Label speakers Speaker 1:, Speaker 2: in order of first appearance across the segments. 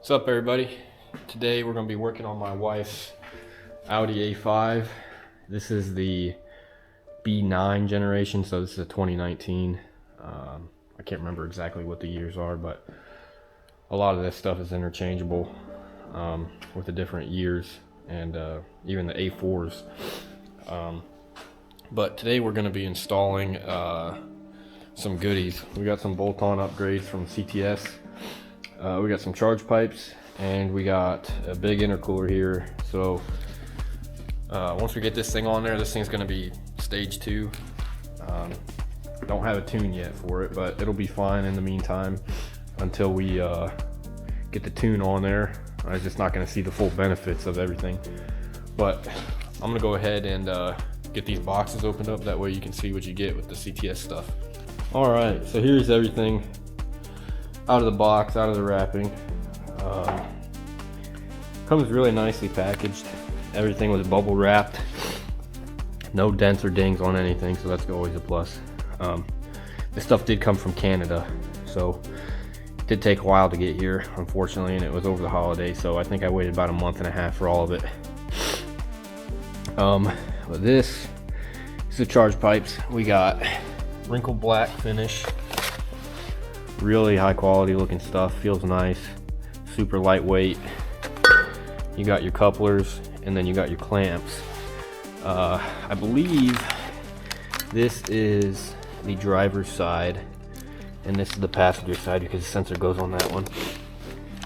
Speaker 1: What's up, everybody? Today we're going to be working on my wife's Audi A5. This is the B9 generation, so this is a 2019. I can't remember exactly what the years are, but a lot of this stuff is interchangeable with the different years and even the A4s. But today we're going to be installing some goodies. We got some bolt-on upgrades from CTS. We got some charge pipes, and we got a big intercooler here. So once we get this thing on there, this thing's going to be stage 2. Don't have a tune yet for it, but it'll be fine in the meantime until we get the tune on there. I'm just not going to see the full benefits of everything, but I'm going to go ahead and get these boxes opened up. That way you can see what you get with the CTS stuff. All right, so here's everything out of the box, out of the wrapping. Comes really nicely packaged. Everything was bubble wrapped. No dents or dings on anything, so that's always a plus. This stuff did come from Canada, so it did take a while to get here, unfortunately, and it was over the holiday, so I think I waited about a month and a half for all of it. But this is the charge pipes. We got wrinkled black finish. Really high quality looking stuff, feels nice, super lightweight. You got your couplers, and then you got your clamps. I believe this is the driver's side, and this is the passenger side because the sensor goes on that one.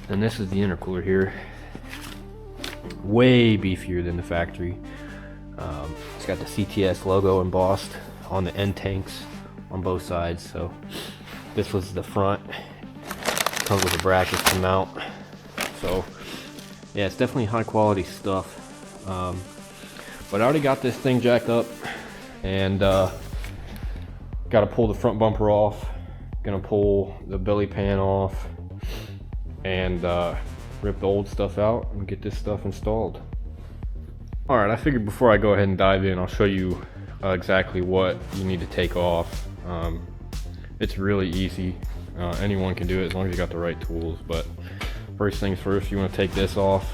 Speaker 1: And this is the intercooler here. Way beefier than the factory. It's got the CTS logo embossed on the end tanks on both sides. So this was the front. Comes with the brackets to mount. So yeah, it's definitely high quality stuff. But I already got this thing jacked up, and got to pull the front bumper off. Gonna pull the belly pan off and rip the old stuff out and get this stuff installed. All right, I figured before I go ahead and dive in, I'll show you exactly what you need to take off. It's really easy. Anyone can do it as long as you got the right tools. But first things first, you want to take this off.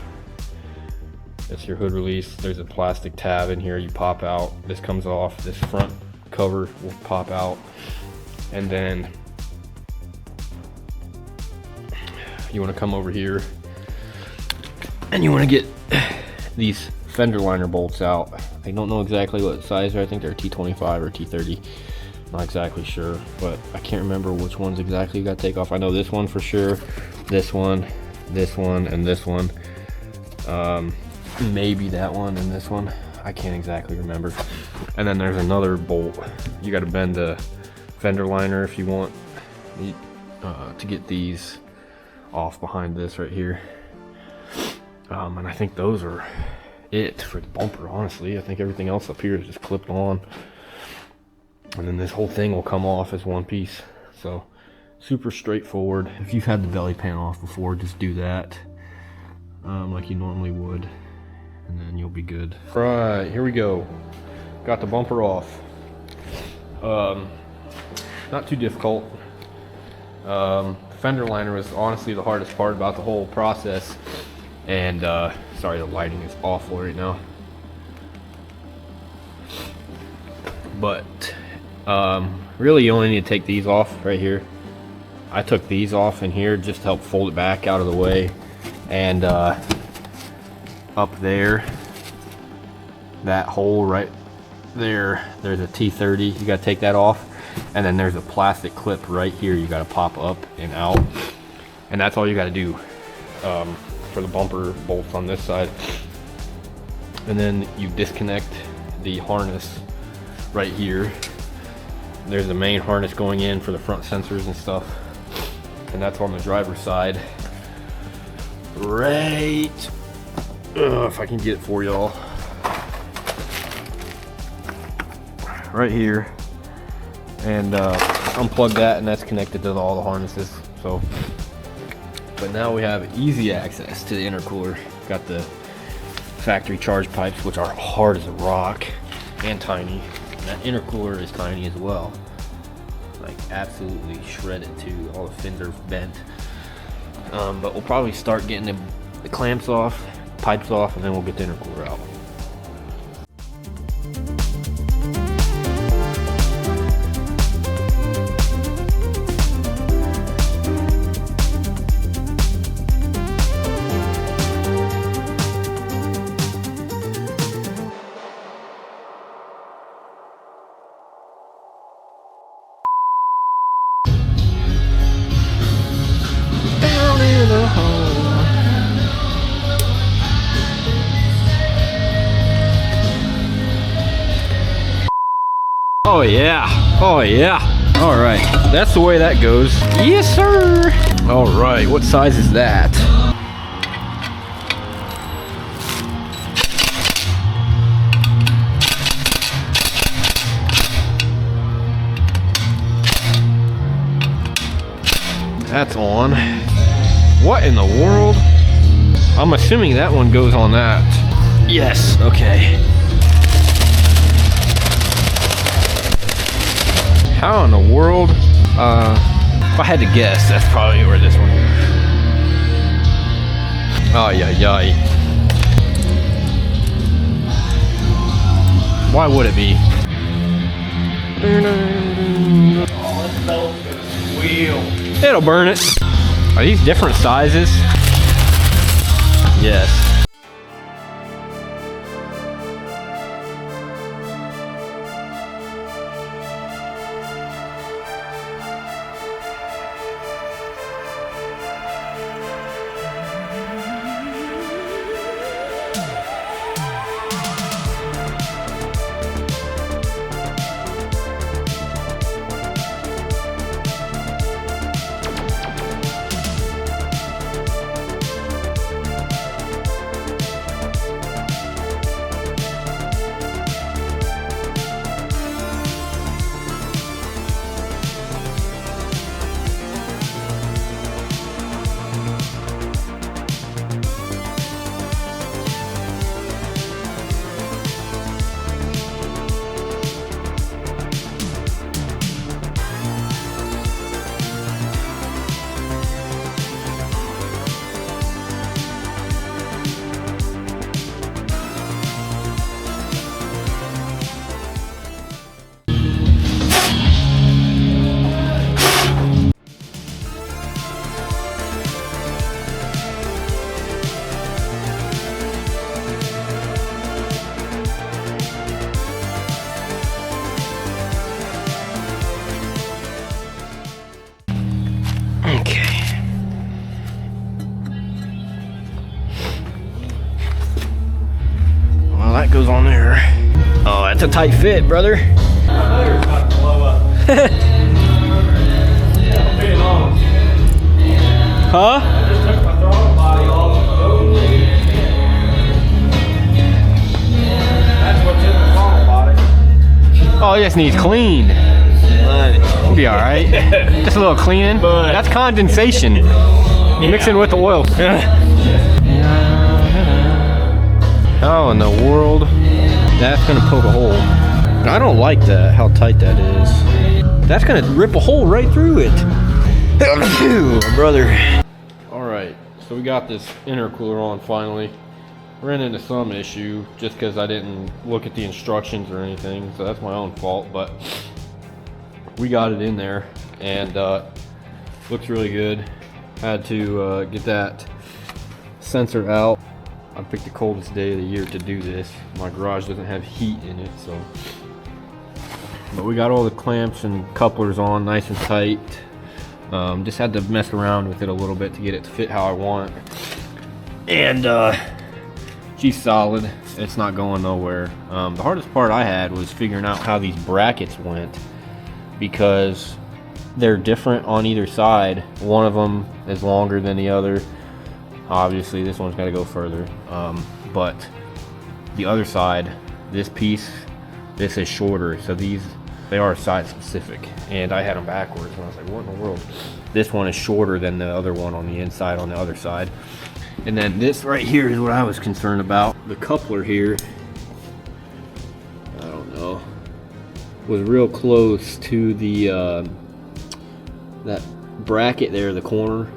Speaker 1: It's your hood release. There's a plastic tab in here you pop out. This comes off. This front cover will pop out. And then you want to come over here and you want to get these fender liner bolts out. I don't know exactly what size they're. I think they're T25 or T30. Not exactly sure, but I can't remember which ones exactly you got to take off. I know this one for sure, this one, and this one. Maybe that one and this one. I can't exactly remember. And then there's another bolt. You got to bend the fender liner if you want to get these off behind this right here. And I think those are it for the bumper, honestly. I think everything else up here is just clipped on. And then this whole thing will come off as one piece. So super straightforward. If you've had the belly pan off before, just do that like you normally would, and then you'll be good. Right, here we go. Got the bumper off. Not too difficult. Fender liner was honestly the hardest part about the whole process. And sorry, the lighting is awful right now. But really you only need to take these off right here. I took these off in here just to help fold it back out of the way. And up there, that hole right there, there's a T30. You got to take that off. And then there's a plastic clip right here you got to pop up and out. And that's all you got to do for the bumper bolts on this side. And then you disconnect the harness right here. There's the main harness going in for the front sensors and stuff, and that's on the driver's side right, if I can get it for y'all, right here. And unplug that, and that's connected to all the harnesses. So but now we have easy access to the intercooler. Got the factory charge pipes, which are hard as a rock and tiny. That intercooler is tiny as well, like absolutely shredded too. All the fins are bent. But we'll probably start getting the clamps off, pipes off, and then we'll get the intercooler out. Oh yeah, oh yeah. All right, that's the way that goes. Yes, sir. All right, what size is that? That's on. What in the world? I'm assuming that one goes on that. Yes, okay. How in the world? If I had to guess, that's probably where this one is. Oh, yeah. Why would it be? Wheel. It'll burn it. Are these different sizes? Yes. That goes on there. Oh, that's a tight fit, brother. Huh? I just took my throttle body off. That's what's in the throttle body. Oh, it just needs cleaned. It'll be all right. Just a little cleaning. That's condensation. Mixing with the oil. How in the world? That's gonna poke a hole. I don't like that, how tight that is. That's gonna rip a hole right through it. Brother. Alright, so we got this intercooler on finally. Ran into some issue just because I didn't look at the instructions or anything, so that's my own fault, but we got it in there and looks really good. Had to get that sensor out. I picked the coldest day of the year to do this. My garage doesn't have heat in it, so. But we got all the clamps and couplers on nice and tight. Just had to mess around with it a little bit to get it to fit how I want. And she's solid. It's not going nowhere. The hardest part I had was figuring out how these brackets went, because they're different on either side. One of them is longer than the other. Obviously this one's got to go further, but the other side, this piece, this is shorter, so they are side specific, and I had them backwards and I was like, what in the world? This one is shorter than the other one on the inside on the other side. And then this right here is what I was concerned about. The coupler here, I don't know, was real close to the that bracket there, the corner.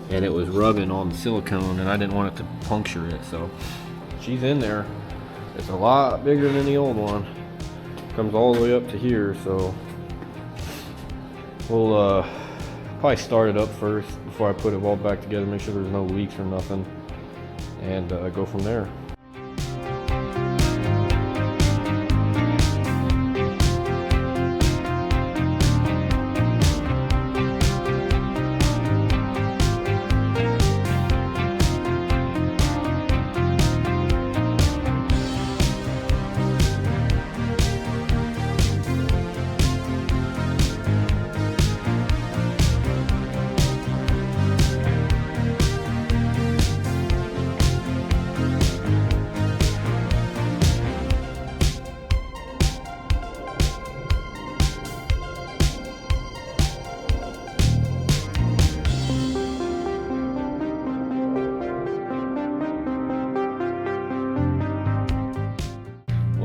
Speaker 1: and it was rubbing on the silicone, and I didn't want it to puncture it, so she's in there. It's a lot bigger than the old one. Comes all the way up to here, so we'll probably start it up first before I put it all back together, make sure there's no leaks or nothing, and go from there.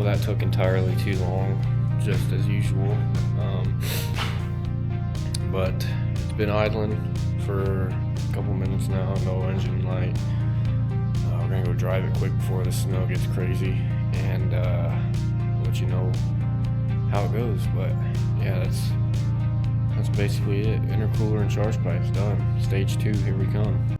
Speaker 1: That took entirely too long, just as usual, but it's been idling for a couple minutes now, no engine light. We're gonna go drive it quick before the snow gets crazy, and let you know how it goes. But yeah, that's basically it. Intercooler and charge pipes done. Stage 2, here we come.